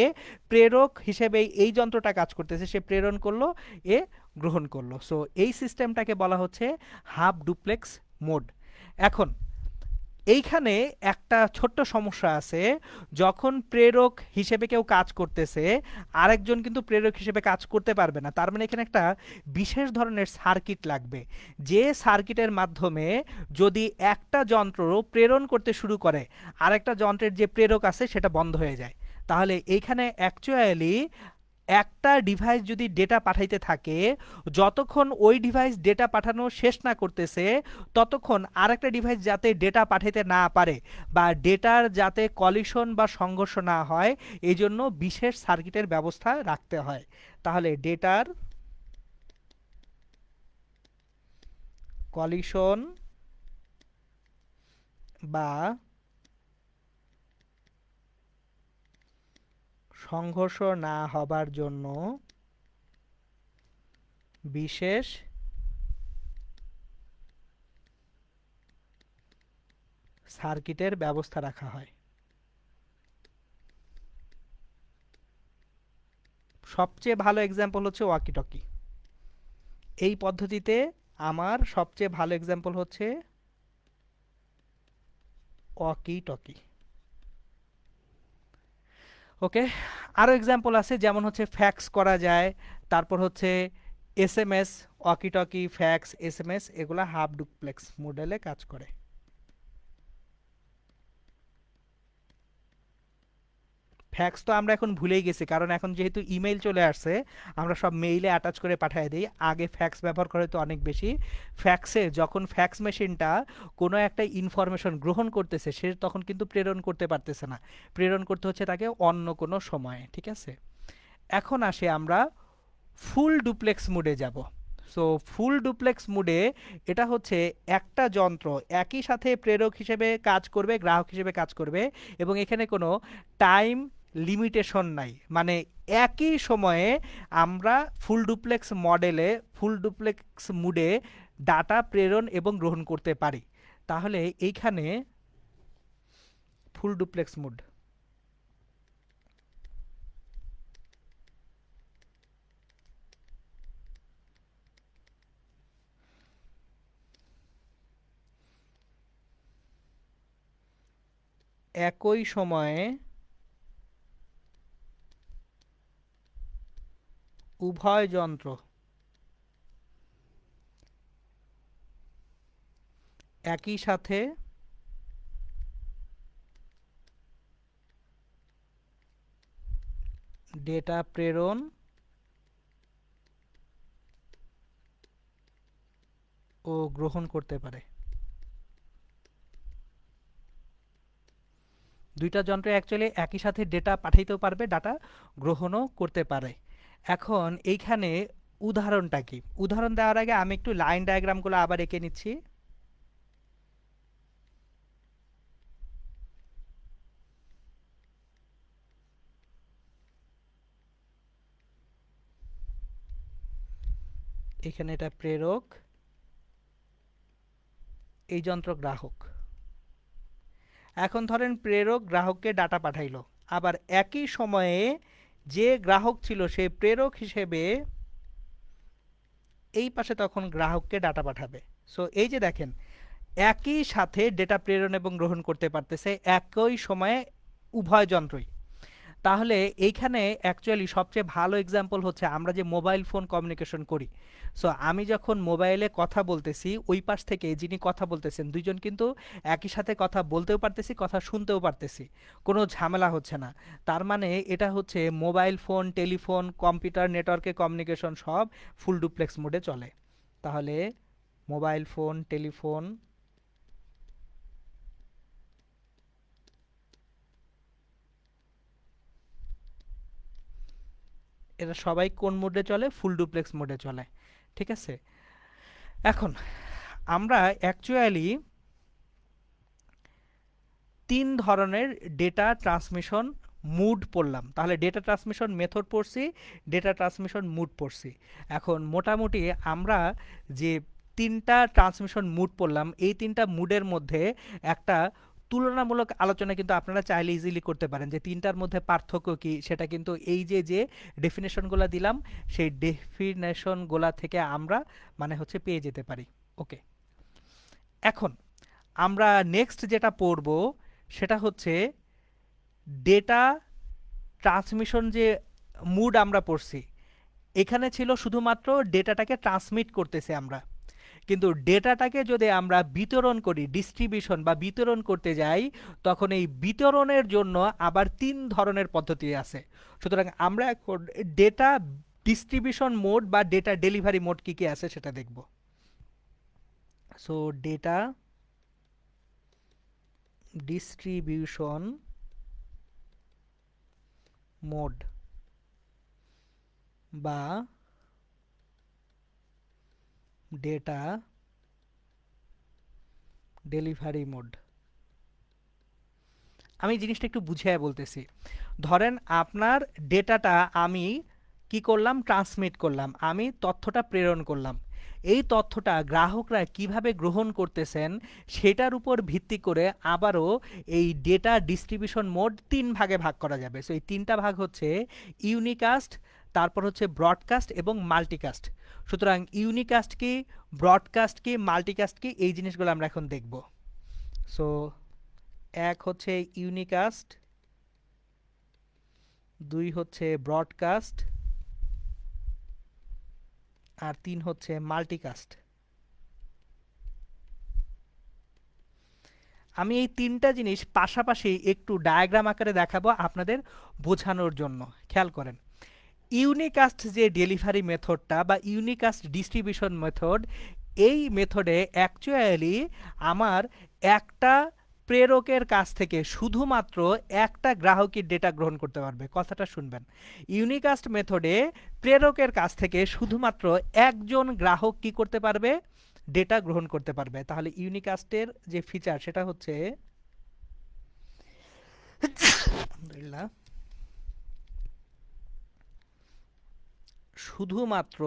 Speaker 1: প্রেরক হিসেবে এই যন্ত্রটা কাজ করতেছে, সে প্রেরণ করলো, এ গ্রহণ করলো। সো এই সিস্টেমটাকে বলা হচ্ছে হাফ ডুপ্লেক্স মোড। এখন এইখানে একটা ছোট্ট সমস্যা আছে, যখন প্রেরক হিসেবে কেউ কাজ করতেছে, আরেকজন কিন্তু প্রেরক হিসেবে কাজ করতে পারবে না। তার মানে এখানে একটা বিশেষ ধরনের সার্কিট লাগবে, যে সার্কিটের মাধ্যমে যদি একটা যন্ত্র প্রেরণ করতে শুরু করে, আরেকটা যন্ত্রের যে প্রেরক আছে সেটা বন্ধ হয়ে যায়। তাহলে এইখানে অ্যাকচুয়ালি একটা ডিভাইস যদি ডেটা পাঠাইতে থাকে, যতক্ষণ ওই ডিভাইস ডেটা পাঠানো শেষ না করতেছে, ততক্ষণ আরেকটা ডিভাইস যাতে ডেটা পাঠাইতে না পারে, বা ডেটার যাতে কলিশন বা সংঘর্ষ না হয়, এই জন্য বিশেষ সার্কিটের ব্যবস্থা রাখতে হয়। তাহলে ডেটার কলিশন বা সংঘর্ষ না হবার জন্য বিশেষ সার্কিটের ব্যবস্থা রাখা হয়। সবচেয়ে ভালো এক্সাম্পল হচ্ছে ওয়াকি টকি। এই পদ্ধতিতে আমার সবচেয়ে ভালো এক্সাম্পল হচ্ছে ওয়াকি টকি। ওকে, আরও এক্সাম্পল আছে, যেমন হচ্ছে ফ্যাক্স করা যায়, তারপর হচ্ছে SMS, walkie talkie, fax, SMS, এগুলা হাফ ডুপ্লেক্স মডেলে কাজ করে। ফ্যাক্স তো আমরা এখন ভুলেই গেছি, কারণ এখন যেহেতু ইমেইল চলে আসছে আমরা সব মেইলে অ্যাটাচ করে পাঠিয়ে দিই। আগে ফ্যাক্স ব্যবহার করে তো অনেক বেশি। ফ্যাক্সে যখন ফ্যাক্স মেশিনটা কোনো একটা ইনফরমেশন গ্রহণ করতেছে, সে তখন কিন্তু প্রেরণ করতে পারতেছে না, প্রেরণ করতে হচ্ছে তাকে অন্য কোনো সময়ে। ঠিক আছে, এখন আসে আমরা ফুল ডুপ্লেক্স মোডে যাব। সো ফুল ডুপ্লেক্স মোডে এটা হচ্ছে একটা যন্ত্র একই সাথে প্রেরক হিসেবে কাজ করবে, গ্রাহক হিসেবে কাজ করবে, এবং এখানে কোনো টাইম লিমিটেশন নাই। মানে একই সময়ে আমরা ফুল ডুপ্লেক্স মডেলে, ফুল ডুপ্লেক্স মোডে ডাটা প্রেরণ এবং গ্রহণ করতে পারি। তাহলে এইখানে ফুল ডুপ্লেক্স মোড, একই সময়ে উভয় যন্ত্র একই সাথে ডেটা প্রেরণ ও গ্রহণ করতে পারে। দুইটা যন্ত্র অ্যাকচুয়ালি একই সাথে ডেটা পাঠাইতেও পারবে, ডাটা গ্রহণও করতে পারে। এখন এইখানে উদাহরণটা কি? উদাহরণ দেওয়ার আগে আমি একটু লাইন ডায়াগ্রামগুলো আবার এঁকে নিচ্ছি। এখানে এটা প্রেরক, এই যন্ত্র গ্রাহক। এখন ধরেন প্রেরক গ্রাহককে ডাটা পাঠাইলো, আবার একই সময়ে যে গ্রাহক ছিল সে প্রেরক হিসেবে এই পাশে তখন গ্রাহককে ডাটা পাঠাবে। সো এই যে দেখেন, একই সাথে ডেটা প্রেরণ এবং গ্রহণ করতে পারতেছে একই সময়ে উভয় যন্ত্রই। তাহলে এইখানে অ্যাকচুয়ালি সবচেয়ে ভালো এক্সাম্পল হচ্ছে আমরা যে মোবাইল ফোন কমিউনিকেশন করি। সো আমি যখন মোবাইলে কথা বলতেছি, ওই পাশ থেকে যিনি কথা বলতেছেন দুইজন কিন্তু একই সাথে কথা বলতেও পারতেছি, কথা শুনতেও পারতেছি, কোনো ঝামেলা হচ্ছে না। তার মানে এটা হচ্ছে মোবাইল ফোন, টেলিফোন, কম্পিউটার নেটওয়ার্কে কমিউনিকেশন সব ফুল ডুপ্লেক্স মোডে চলে। তাহলে মোবাইল ফোন, টেলিফোন, এরা সবাই কোন মোডে চলে? ফুল ডুপ্লেক্স মোডে চলে। ঠিক আছে, এখন আমরা অ্যাকচুয়ালি তিন ধরনের ডেটা ট্রান্সমিশন মুড পড়লাম। তাহলে ডেটা ট্রান্সমিশন মেথড পড়ছি, ডেটা ট্রান্সমিশন মুড পড়ছি। এখন মোটামুটি আমরা যে তিনটা ট্রান্সমিশন মুড পড়লাম, এই তিনটা মুডের মধ্যে একটা তুলনামূলক আলোচনা কিন্তু আপনারা চাইলে ইজিলি করতে পারেন যে তিনটার মধ্যে পার্থক্য কি, সেটা কিন্তু এই যে যে ডেফিনেশনগুলো দিলাম সেই ডেফিনেশনগুলা থেকে আমরা মানে হচ্ছে পেয়ে যেতে পারি। ওকে, এখন আমরা নেক্সট যেটা পড়ব সেটা হচ্ছে ডেটা ট্রান্সমিশন যে মুড আমরা পড়ছি, এখানে ছিল শুধুমাত্র ডেটাটাকে ট্রান্সমিট করতেছে আমরা, কিন্তু ডেটাটাকে যদি আমরা বিতরণ করি, ডিস্ট্রিবিউশন বা বিতরণ করতে যাই, তখন এই বিতরণের জন্য আবার তিন ধরনের পদ্ধতি আছে। সুতরাং আমরা এখন ডেটা ডিস্ট্রিবিউশন মোড বা ডেটা ডেলিভারি মোড কী কী আছে সেটা দেখব। সো ডেটা ডিস্ট্রিবিউশন মোড বা ডেটা ডেলিভারি মোড। আমি জিনিসটা একটু বুঝিয়ে বলতেছি। ধরেন আপনার ডেটাটা আমি কি করলাম, ট্রান্সমিট করলাম, আমি তথ্যটা প্রেরণ করলাম। এই তথ্যটা গ্রাহকরা কিভাবে গ্রহণ করতেছেন সেটার উপর ভিত্তি করে আবারও এই ডেটা ডিস্ট্রিবিউশন মোড তিন ভাগে ভাগ করা যাবে। সো এই তিনটা ভাগ হচ্ছে ইউনিকাস্ট, তারপর হচ্ছে ব্রডকাস্ট এবং মাল্টিকাস্ট। সুতরাং ইউনিকাস্ট কি, ব্রডকাস্ট কি, মাল্টিকাস্ট কি, এই জিনিসগুলো আমরা এখন দেখব। সো এক হচ্ছে ইউনিকাস্ট, দুই হচ্ছে ব্রডকাস্ট, আর তিন হচ্ছে মাল্টিকাস্ট। আমি এই তিনটা জিনিস পাশাপাশি একটু ডায়াগ্রাম আকারে দেখাবো আপনাদের বোঝানোর জন্য। খেয়াল করেন, ইউনিকাস্ট যে ডেলিভারি মেথডটা বা ইউনিকাস্ট ডিস্ট্রিবিউশন মেথড, এই মেথডে অ্যাকচুয়ালি আমার একটা প্রেরকের কাছ থেকে শুধুমাত্র একটা গ্রাহকের ডেটা গ্রহণ করতে পারবে। কথাটা শুনবেন, ইউনিকাস্ট মেথডে প্রেরকের কাছ থেকে শুধুমাত্র একজন গ্রাহক কি করতে পারবে, ডেটা গ্রহণ করতে পারবে। তাহলে ইউনিকাস্টের যে ফিচার সেটা হচ্ছে আলহামদুলিল্লাহ, শুধুমাত্র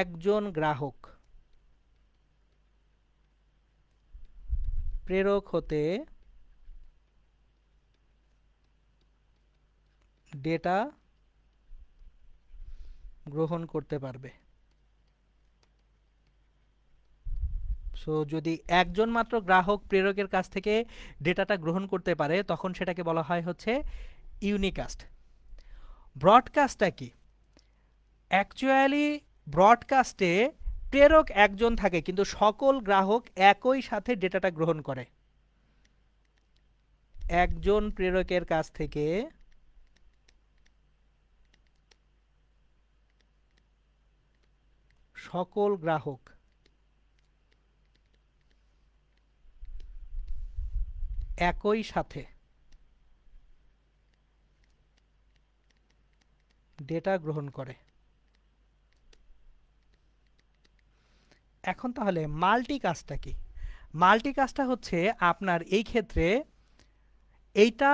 Speaker 1: একজন গ্রাহক প্রেরক হতে ডেটা গ্রহণ করতে পারবে। সো যদি একজন মাত্র গ্রাহক প্রেরকের কাছ থেকে ডেটাটা গ্রহণ করতে পারে তখন সেটাকে বলা হয় হচ্ছে ইউনিকাস্ট। ব্রডকাস্টটা কি? অ্যাকচুয়ালি ব্রডকাস্টে প্রেরক একজন থাকে কিন্তু সকল গ্রাহক একই সাথে ডেটাটা গ্রহণ করে। একজন প্রেরকের কাছ থেকে সকল গ্রাহক একই সাথে ডেটা গ্রহণ করে। এখন তাহলে মাল্টিকাস্টটা কি? মাল্টিকাস্টটা হচ্ছে আপনার এই ক্ষেত্রে এইটা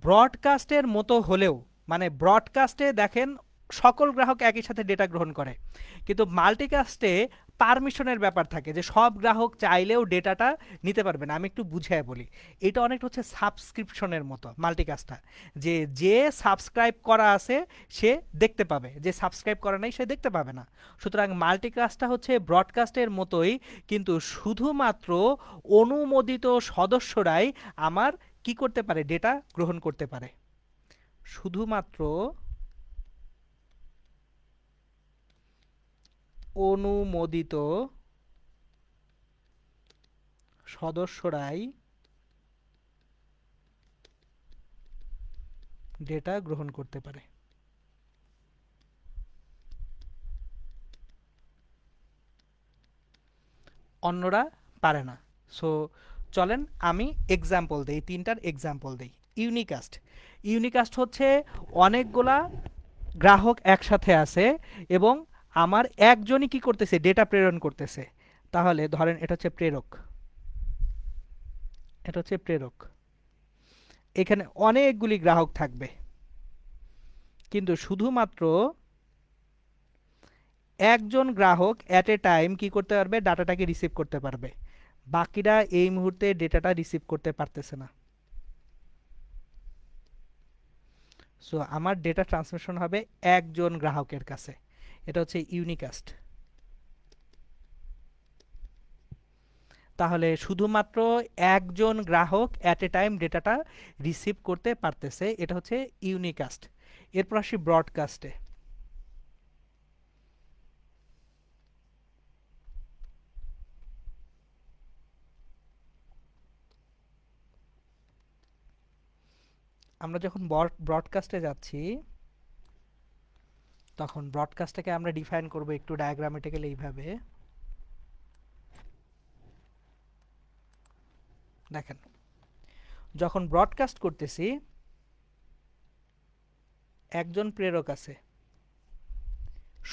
Speaker 1: ব্রডকাস্টের মতো হলেও, মানে ব্রডকাস্টে দেখেন সকল গ্রাহক একই সাথে ডেটা গ্রহণ করে, কিন্তু মাল্টিকাস্টে পারমিশনের ব্যাপার থাকে যে সব গ্রাহক চাইলেও ডেটাটা নিতে পারবে না। আমি একটু বুঝিয়ে বলি, এটা অনেকটা হচ্ছে সাবস্ক্রিপশনের মতো মাল্টিকাস্টটা, যে যে সাবস্ক্রাইব করা আছে সে দেখতে পাবে, যে সাবস্ক্রাইব করা নাই সে দেখতে পাবে না। সুতরাং মাল্টিকাস্টটা হচ্ছে ব্রডকাস্টের মতোই, কিন্তু শুধুমাত্র অনুমোদিত সদস্যরাই আমার কি করতে পারে, ডেটা গ্রহণ করতে পারে। শুধুমাত্র অনুমোদিত সদস্যরাই ডেটা গ্রহণ করতে পারে। অন্যরা পারে না। সো চলেন আমি এক্সাম্পল দেই, তিনটার এক্সাম্পল দেই। ইউনিকাস্ট, ইউনিকাস্ট হচ্ছে অনেকগুলা গ্রাহক একসাথে আছে এবং আমার একজনই কি করতেছে, ডেটা প্রেরণ করতেছে। তাহলে ধরেন এটা হচ্ছে প্রেরক, এটা হচ্ছে প্রেরক, এখানে অনেকগুলি গ্রাহক থাকবে কিন্তু শুধুমাত্র একজন গ্রাহক অ্যাট এ টাইম কি করতে পারবে, ডাটাটাকে রিসিভ করতে পারবে। বাকিরা এই মুহূর্তে ডেটাটা রিসিভ করতে পারতেছে না। সো আমার ডেটা ট্রান্সমিশন হবে একজন গ্রাহকের কাছে, এটা হচ্ছে ইউনিকাস্ট। তাহলে শুধুমাত্র একজন গ্রাহক অ্যাট এ টাইম ডেটাটা রিসিভ করতে পারতেছে, এটা হচ্ছে ইউনিকাস্ট। এরপর আসি ব্রডকাস্টে। আমরা যখন ব্রডকাস্টে যাচ্ছি তখন ব্রডকাস্টটাকে আমরা ডিফাইন করব একটু ডায়াগ্রামেটিক্যালি এইভাবে। দেখেন, যখন ব্রডকাস্ট করতেছি একজন প্রেরক আছে,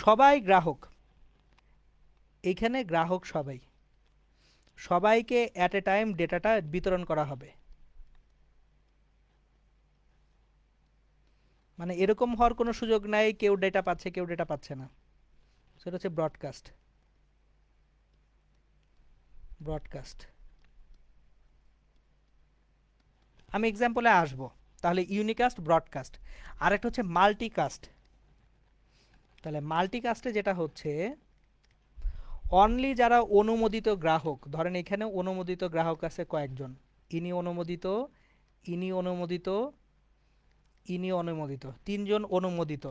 Speaker 1: সবাই গ্রাহক, এইখানে গ্রাহক সবাই, সবাইকে অ্যাট এ টাইম ডেটাটা বিতরণ করা হবে। মানে এরকম হওয়ার কোনো সুযোগ নাই কেউ ডেটা পাচ্ছে কেউ ডেটা পাচ্ছে না। সেটা হচ্ছে ব্রডকাস্ট। ব্রডকাস্ট আমি এক্সাম্পলে আসব। তাহলে ইউনিকাস্ট, ব্রডকাস্ট। আরেকটা হচ্ছে মাল্টিকাস্ট। তাহলে মাল্টিকাস্টে যেটা হচ্ছে অনলি যারা অনুমোদিত গ্রাহক, ধরেন এখানে অনুমোদিত গ্রাহক আছে কয়েকজন, ইনি অনুমোদিত, ইনি অনুমোদিত, ইনি অনুমোদিত, তিনজন অনুমোদিত,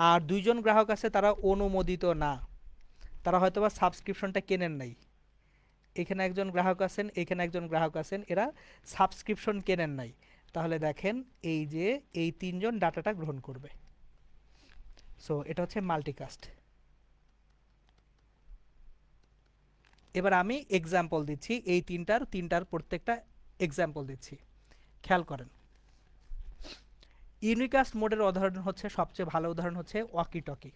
Speaker 1: আর দুইজন গ্রাহক আছে তারা অনুমোদিত না, তারা হয়তোবা সাবস্ক্রিপশনটা কেনেন নাই। এখানে একজন গ্রাহক আছেন, এখানে একজন গ্রাহক আছেন, এরা সাবস্ক্রিপশন কেনেন নাই। তাহলে দেখেন এই যে এই তিনজন ডাটাটা গ্রহণ করবে। সো এটা হচ্ছে মাল্টিকাস্ট। এবার আমি এক্সাম্পল দিচ্ছি, এই তিনটার প্রত্যেকটা এক্সাম্পল দিচ্ছি, খেয়াল করেন। ইউনিকাস্ট মোডের উদাহরণ হচ্ছে, সবচেয়ে ভালো উদাহরণ হচ্ছে ওয়াকি টকি।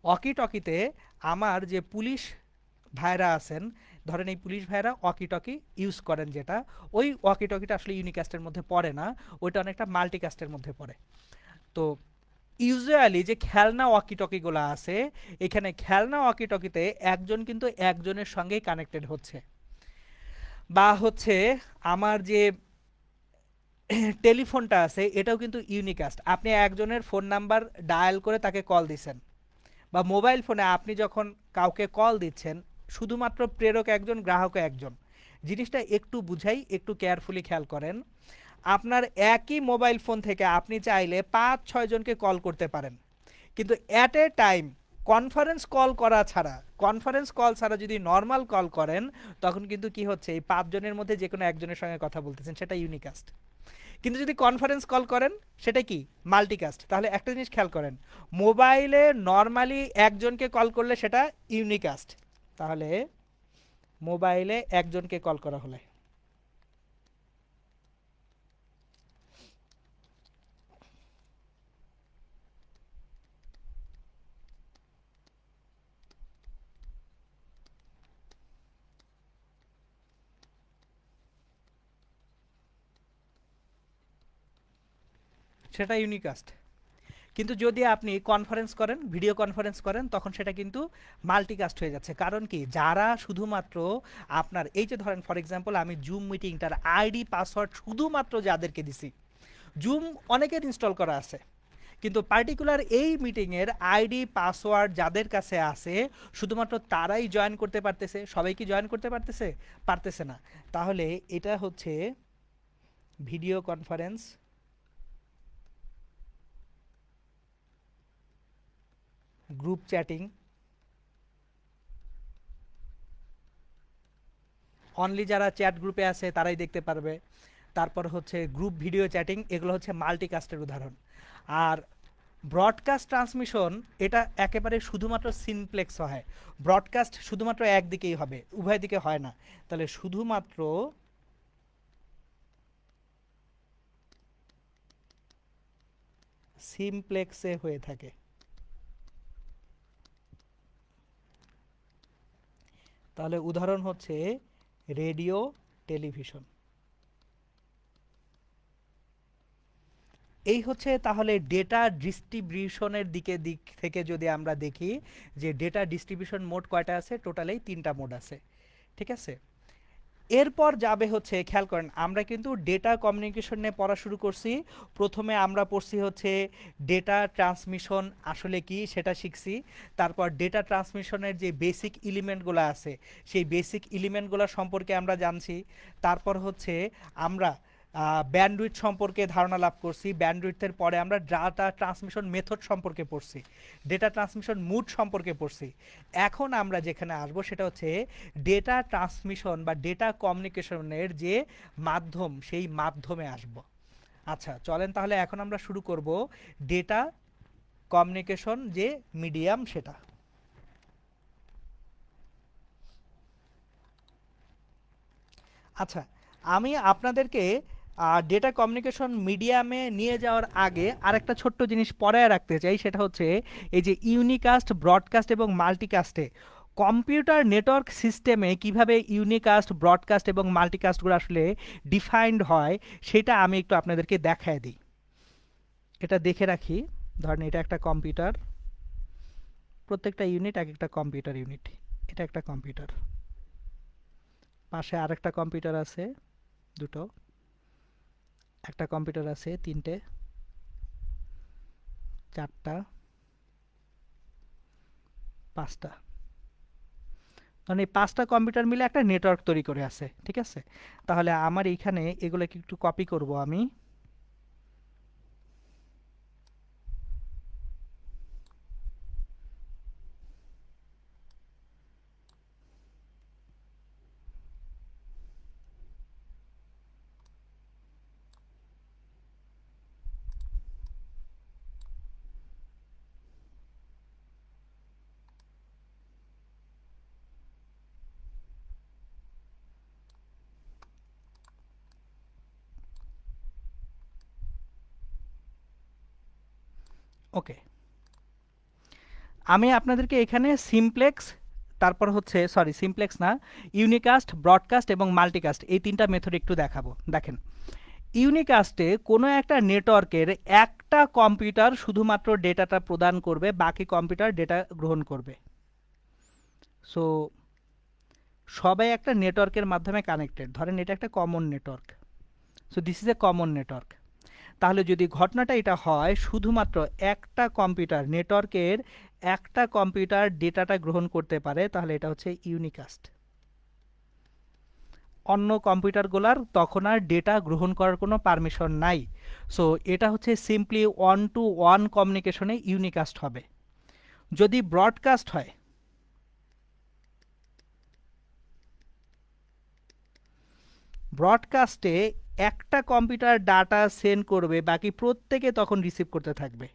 Speaker 1: ওয়াকি টকিতে আমার যে পুলিশ ভাইরা আছেন, ধরেন এই পুলিশ ভাইরা ওয়াকি টকি ইউজ করেন, যেটা ওই ওয়াকি টকিটা আসলে ইউনিকাস্টের মধ্যে পড়ে না, ওইটা অনেকটা মাল্টিকাস্টের মধ্যে পড়ে। তো ইউজুয়ালি যে খেলনা ওয়াকি টকিগুলো আছে, এখানে খেলনা ওয়াকি টকিতে একজন কিন্তু একজনের সঙ্গেই কানেক্টেড হচ্ছে, বা হচ্ছে আমার যে টেলিফোনটা আছে এটাও কিন্তু ইউনিকাস্ট। আপনি একজনের ফোন নাম্বার ডায়াল করে তাকে কল দিচ্ছেন, বা মোবাইল ফোনে আপনি যখন কাউকে কল দিচ্ছেন, শুধুমাত্র প্রেরক একজন, গ্রাহক একজন। জিনিসটা একটু বুঝাই, একটু কেয়ারফুলি খেয়াল করেন। আপনার একই মোবাইল ফোন থেকে আপনি চাইলে 5-6 জনকে কল করতে পারেন, কিন্তু at a time conference call ছাড়া যদি নর্মাল কল করেন, তখন কিন্তু কি হচ্ছে, এই 5 জনের মধ্যে যে কোনো একজনের সঙ্গে কথা বলতেছেন, সেটা ইউনিকাস্ট। কিন্তু যদি কনফারেন্স কল করেন, সেটা কি, মাল্টিকাস্ট। তাহলে একটা জিনিস খেয়াল করেন, মোবাইলে নর্মালি একজনকে কল করলে সেটা ইউনিকাস্ট, তাহলে মোবাইলে একজনকে কল করা হলে সেটা ইউনিকাস্ট। কিন্তু যদি আপনি কনফারেন্স করেন, ভিডিও কনফারেন্স করেন, তখন সেটা কিন্তু মাল্টিকাস্ট হয়ে যাচ্ছে। কারণ কি, যারা শুধুমাত্র আপনার এই যে ধরেন ফর এক্সাম্পল আমি জুম মিটিংটার আইডি পাসওয়ার্ড শুধুমাত্র যাদেরকে দিছি, জুম অনেকের ইনস্টল করা আছে, কিন্তু পার্টিকুলার এই মিটিংয়ের আইডি পাসওয়ার্ড যাদের কাছে আছে শুধুমাত্র তারাই জয়েন করতে পারতেছে। সবাই কি জয়েন করতে পারতেছে? পারতেছে না। তাহলে এটা হচ্ছে video conference, group chatting, only যারা চ্যাট গ্রুপে আছে তারাই দেখতে পারবে। তারপর হচ্ছে গ্রুপ ভিডিও চ্যাটিং, এগুলো হচ্ছে মাল্টিকাস্টের উদাহরণ। আর ব্রডকাস্ট ট্রান্সমিশন, এটা একেবারে শুধুমাত্র সিনপ্লেক্স হয়। ব্রডকাস্ট শুধুমাত্র একদিকেই হবে, উভয় দিকে হয় না। তাহলে শুধুমাত্র সিমপ্লেক্সে হয়ে থাকে। তাহলে উদাহরণ হচ্ছে রেডিও, টেলিভিশন। এই হচ্ছে তাহলে ডেটা ডিস্ট্রিবিউশনের দিক থেকে যদি আমরা দেখি, যে ডেটা ডিস্ট্রিবিউশন মোড কয়টা আছে, টোটালেই 3টা মোড আছে। ঠিক আছে, এরপর যাবে হচ্ছে, খেয়াল করেন আমরা কিন্তু ডেটা কমিউনিকেশন নিয়ে পড়া শুরু করছি। প্রথমে আমরা পড়ছি হচ্ছে ডেটা ট্রান্সমিশন আসলে কি সেটা শিখছি। তারপর ডেটা ট্রান্সমিশনের যে বেসিক এলিমেন্টগুলো আছে, সেই বেসিক এলিমেন্টগুলো সম্পর্কে আমরা জানছি। তারপর হচ্ছে আমরা ব্যান্ডউইথ সম্পর্কে ধারণা লাভ করছি। ব্যান্ডউইথের পরে আমরা ডাটা ট্রান্সমিশন মেথড সম্পর্কে পড়ছি, ডেটা ট্রান্সমিশন মুড সম্পর্কে পড়ছি। এখন আমরা যেখানে আসবো সেটা হচ্ছে ডেটা ট্রান্সমিশন বা ডেটা কমিউনিকেশনের যে মাধ্যম, সেই মাধ্যমে আসব। আচ্ছা চলেন তাহলে এখন আমরা শুরু করব ডেটা কমিউনিকেশন যে মিডিয়াম সেটা। আচ্ছা, আমি আপনাদেরকে ডেটা কমিউনিকেশন মিডিয়ামে নিয়ে যাওয়ার আগে আরেকটা ছোট্ট জিনিস পড়ায় রাখতে চাই, সেটা হচ্ছে এই যে ইউনিকাস্ট, ব্রডকাস্ট এবং মাল্টিকাস্টে কম্পিউটার নেটওয়ার্ক সিস্টেমে কিভাবে ইউনিকাস্ট, ব্রডকাস্ট এবং মাল্টিকাস্টগুলো আসলে ডিফাইন্ড হয় সেটা আমি একটু আপনাদেরকে দেখায় দিই। এটা দেখে রাখি। ধরেন এটা একটা কম্পিউটার, প্রত্যেকটা ইউনিট এক একটা কম্পিউটার ইউনিট। এটা একটা কম্পিউটার, পাশে আরেকটা কম্পিউটার আছে দুটো, একটা কম্পিউটার আছে তিনটে, চারটা, পাঁচটা। মানে এই পাঁচটা কম্পিউটার মিলে একটা নেটওয়ার্ক তৈরি করে আছে, ঠিক আছে? তাহলে আমার এইখানে এগুলোকে একটু কপি করব আমি। ওকে, আমি আপনাদেরকে এখানে সিমপ্লেক্স, তারপর হচ্ছে সরি সিমপ্লেক্স না, ইউনিকাস্ট, ব্রডকাস্ট এবং মাল্টিকাস্ট এই তিনটা মেথড একটু দেখাবো। দেখেন, ইউনিকাস্টে কোনো একটা নেটওয়ার্কের একটা কম্পিউটার শুধুমাত্র ডেটাটা প্রদান করবে, বাকি কম্পিউটার ডেটা গ্রহণ করবে। সো সবাই একটা নেটওয়ার্কের মাধ্যমে কানেক্টেড, ধরেন এটা একটা common network. So this is a common network. তাহলে যদি ঘটনাটা এটা হয়, শুধুমাত্র একটা কম্পিউটার, নেটওয়ার্কের একটা কম্পিউটার ডেটাটা গ্রহণ করতে পারে, তাহলে এটা হচ্ছে ইউনিকাস্ট। অন্য কম্পিউটারগুলোর তখন আর ডেটা গ্রহণ করার কোনো পারমিশন নাই। সো এটা হচ্ছে সিম্পলি ওয়ান টু ওয়ান কমিউনিকেশনে ইউনিকাস্ট হবে। যদি ব্রডকাস্ট হয়, ব্রডকাস্টে একটা কম্পিউটার ডাটা সেন্ড করবে, বাকি প্রত্যেকে তখন রিসিভ করতে থাকবে।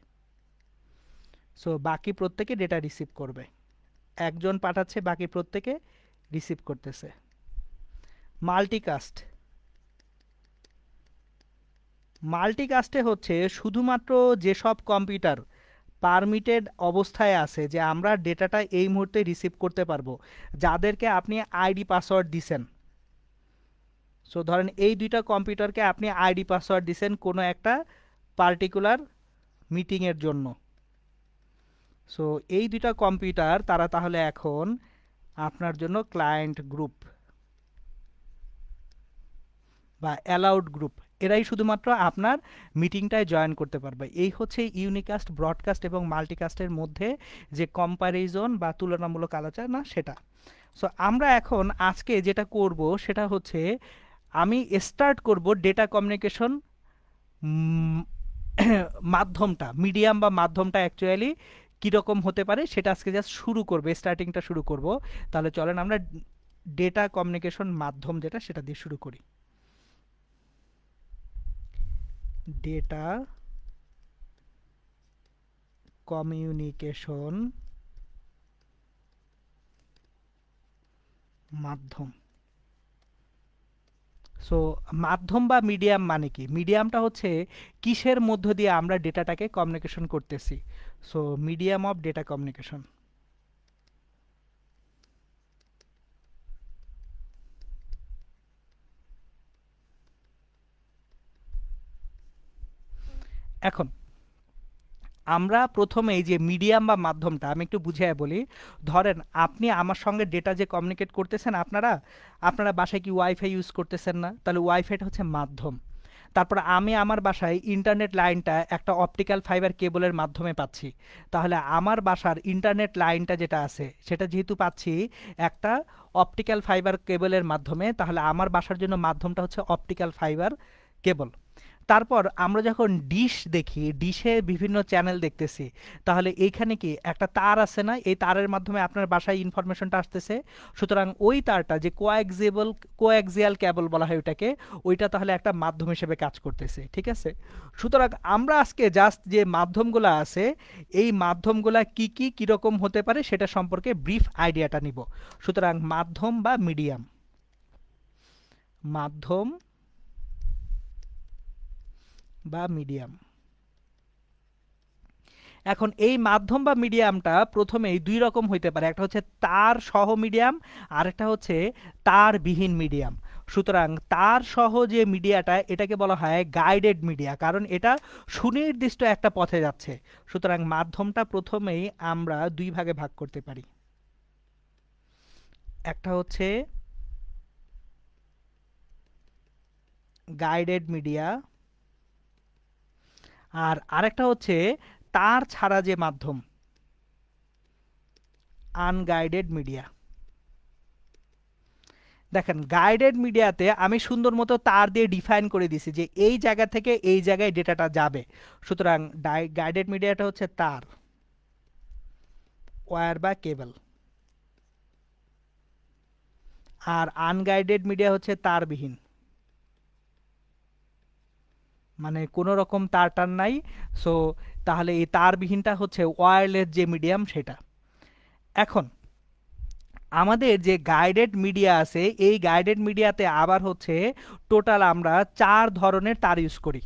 Speaker 1: সো বাকি প্রত্যেকে ডেটা রিসিভ করবে, একজন পাঠাচ্ছে বাকি প্রত্যেকে রিসিভ করতেছে। মাল্টিকাস্ট, মাল্টিকাস্টে হচ্ছে শুধুমাত্র যেসব কম্পিউটার পারমিটেড অবস্থায় আছে যে আমরা ডেটাটা এই মুহূর্তে রিসিভ করতে পারবো, যাদেরকে আপনি আইডি পাসওয়ার্ড দিছেন। সো ধরেন এই দুইটা কম্পিউটারকে আপনি আইডি পাসওয়ার্ড দিছেন কোনো একটা পার্টিকুলার মিটিংয়ের জন্য। সো এই দুইটা কম্পিউটার তারা তাহলে এখন আপনার জন্য ক্লায়েন্ট গ্রুপ বা অ্যালাউড গ্রুপ, এরাই শুধুমাত্র আপনার মিটিংটায় জয়েন করতে পারবে। এই হচ্ছে ইউনিকাস্ট, ব্রডকাস্ট এবং মাল্টিকাস্টের মধ্যে যে কম্প্যারিজন বা তুলনামূলক আলোচনা সেটা। সো আমরা এখন আজকে যেটা করব সেটা হচ্ছে আমি স্টার্ট করব ডেটা কমিউনিকেশন মাধ্যমটা, মিডিয়াম বা মাধ্যমটা অ্যাকচুয়ালি কীরকম হতে পারে সেটা আজকে জাস্ট শুরু করবে, স্টার্টিংটা শুরু করব। তাহলে চলেন আমরা ডেটা কমিউনিকেশন মাধ্যম যেটা সেটা দিয়ে শুরু করি। ডেটা কমিউনিকেশন মাধ্যম। সো মাধ্যম বা মিডিয়াম মানে কি? মিডিয়ামটা হচ্ছে কিসের মধ্য দিয়ে আমরা ডেটাটাকে কমিউনিকেশন করতেছি। So medium of data communication. এখন আমরা প্রথমে এই যে মিডিয়াম বা মাধ্যমটা আমি একটু বুঝিয়ে বলি। ধরেন আপনি আমার সঙ্গে ডেটা যে কমিউনিকেট করতেছেন, আপনারা আপনারা বাসায় কি ওয়াইফাই ইউজ করতেছেন না? তাহলে ওয়াইফাইটা হচ্ছে মাধ্যম। তারপর আমি আমার বাসায় ইন্টারনেট লাইনটা একটা অপটিক্যাল ফাইবার কেবলের মাধ্যমে পাচ্ছি। তাহলে আমার বাসার ইন্টারনেট লাইনটা যেটা আছে সেটা যেহেতু পাচ্ছি একটা অপটিক্যাল ফাইবার কেবলের মাধ্যমে, তাহলে আমার বাসার জন্য মাধ্যমটা হচ্ছে অপটিক্যাল ফাইবার কেবল। তারপর আমরা যখন ডিশ দেখি, ডিশে বিভিন্ন চ্যানেল দেখতেছি, তাহলে এইখানে কি একটা তার আছে না? এই তারের মাধ্যমে আপনার বাসায় ইনফরমেশনটা আসতেছে। সুতরাং ওই তারটা যে কোয়াক্সিয়াল কেবল বলা হয় ওইটাকে, ওইটা তাহলে একটা মাধ্যম হিসেবে কাজ করতেছে, ঠিক আছে? সুতরাং আমরা আজকে জাস্ট যে মাধ্যমগুলো আছে, এই মাধ্যমগুলা কি কি কীরকম হতে পারে সেটা সম্পর্কে ব্রিফ আইডিয়াটা নিব। সুতরাং মাধ্যম বা মিডিয়াম, মাধ্যম বা মিডিয়াম। এখন এই মাধ্যম বা মিডিয়ামটা প্রথমেই দুই রকম হইতে পারে, একটা হচ্ছে তার সহ মিডিয়াম, আর একটা হচ্ছে তারবিহীন মিডিয়াম। সুতরাং তার সহ যে মিডিয়াটা এটাকে বলা হয় গাইডেড মিডিয়া, কারণ এটা সুনির্দিষ্ট একটা পথে যাচ্ছে। সুতরাং মাধ্যমটা প্রথমেই আমরা দুই ভাগে ভাগ করতে পারি, একটা হচ্ছে গাইডেড মিডিয়া, আর আরেকটা হচ্ছে তার ছাড়া যে মাধ্যম, আনগাইডেড মিডিয়া। দেখেন গাইডেড মিডিয়াতে আমি সুন্দর মতো তার দিয়ে ডিফাইন করে দিছি যে এই জায়গা থেকে এই জায়গায় ডেটাটা যাবে। সুতরাং গাইডেড মিডিয়াটা হচ্ছে তার, ওয়্যার বা কেবল। আর আনগাইডেড মিডিয়া হচ্ছে তারবিহীন, মানে কোনো রকম তার টার নাই। সো তাহলে এই তারবিহীনটা হচ্ছে ওয়্যারলেস যে মিডিয়াম সেটা। এখন আমাদের যে গাইডেড মিডিয়া আছে এই গাইডেড মিডিয়াতে আবার হচ্ছে টোটাল আমরা 4 ধরনের তার ইউজ করি।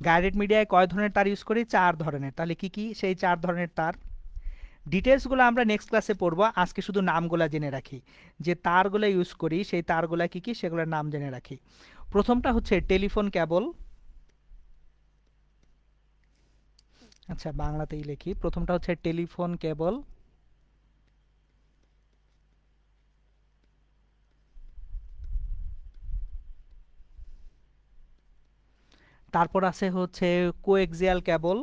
Speaker 1: গাইডেড মিডিয়ায় কয় ধরনের তার ইউজ করি? 4 ধরনের। তাহলে কি কি সেই 4 ধরনের তার? ডিটেলসগুলো আমরা নেক্সট ক্লাসে পড়বো, আজকে শুধু নামগুলা জেনে রাখি। যে তারগুলো ইউজ করি সেই তারগুলা কি কি সেগুলোর নাম জেনে রাখি। প্রথমটা হচ্ছে টেলিফোন কেবল। আচ্ছা বাংলাতেই লিখি, প্রথমটা হচ্ছে টেলিফোন কেবল। তারপর আছে হচ্ছে কোএক্সিয়াল কেবল।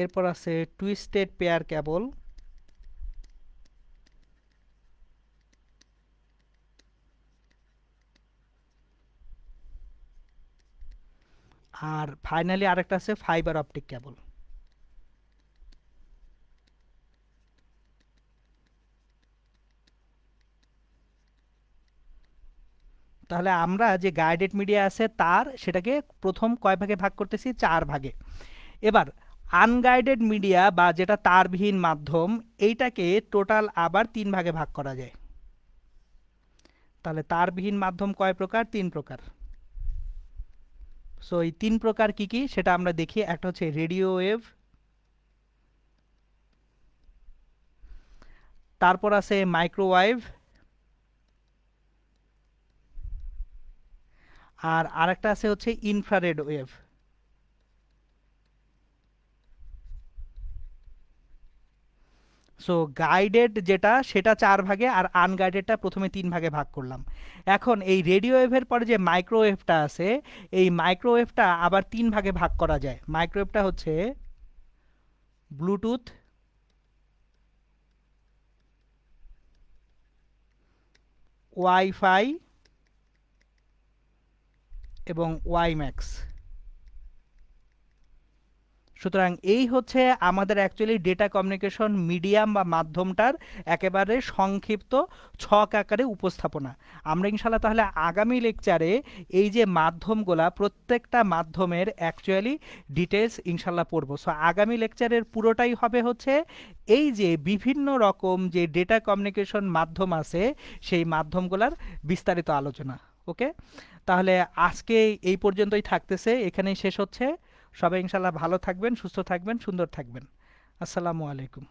Speaker 1: এরপর আছে টুইস্টেড পেয়ার কেবল। আর ফাইনালি আরেকটা আছে ফাইবার অপটিক কেবল। তাহলে আমরা যে গাইডেড মিডিয়া আছে তার সেটাকে প্রথম কয় ভাগে ভাগ করতেছি? 4 ভাগে। এবার আনগাইডেড মিডিয়া বা যেটা তারবিহীন মাধ্যম এইটাকে টোটাল আবার 3 ভাগে ভাগ করা যায়। তাহলে তারবিহীন মাধ্যম কয় প্রকার? 3 প্রকার। সো এই 3 প্রকার কি কি সেটা আমরা দেখি। একটা হচ্ছে রেডিও ওয়েভ, তারপর আছে মাইক্রোওয়েভ, আর আরেকটা আছে হচ্ছে ইনফ্রারেড ওয়েভ। সো গাইডেড যেটা সেটা 4 ভাগে, আর আনগাইডেডটা প্রথমে 3 ভাগে ভাগ করলাম। এখন এই রেডিও ওয়েভের পরে যে মাইক্রোওয়েভটা আছে এই মাইক্রোওয়েভটা আবার 3 ভাগে ভাগ করা যায়। মাইক্রোওয়েভটা হচ্ছে ব্লুটুথ, ওয়াইফাই এবং ওয়াইম্যাক্স। সুতরাং এই হচ্ছে আমাদের অ্যাকচুয়ালি ডেটা কমিউনিকেশন মিডিয়াম বা মাধ্যমটার একেবারে সংক্ষিপ্ত ছক আকারে উপস্থাপনা। আমরা ইনশাল্লাহ তাহলে আগামী লেকচারে এই যে মাধ্যমগুলা প্রত্যেকটা মাধ্যমের অ্যাকচুয়ালি ডিটেলস ইনশাল্লাহ পড়বো। সো আগামী লেকচারের পুরোটাই হবে হচ্ছে এই যে বিভিন্ন রকম যে ডেটা কমিউনিকেশন মাধ্যম আছে সেই মাধ্যমগুলার বিস্তারিত আলোচনা। ওকে, তাহলে আজকে এই পর্যন্তই থাকতেছে, এখানেই শেষ হচ্ছে। সবাই ইনশাল্লাহ ভালো থাকবেন, সুস্থ থাকবেন, সুন্দর থাকবেন। আসসালামু আলাইকুম।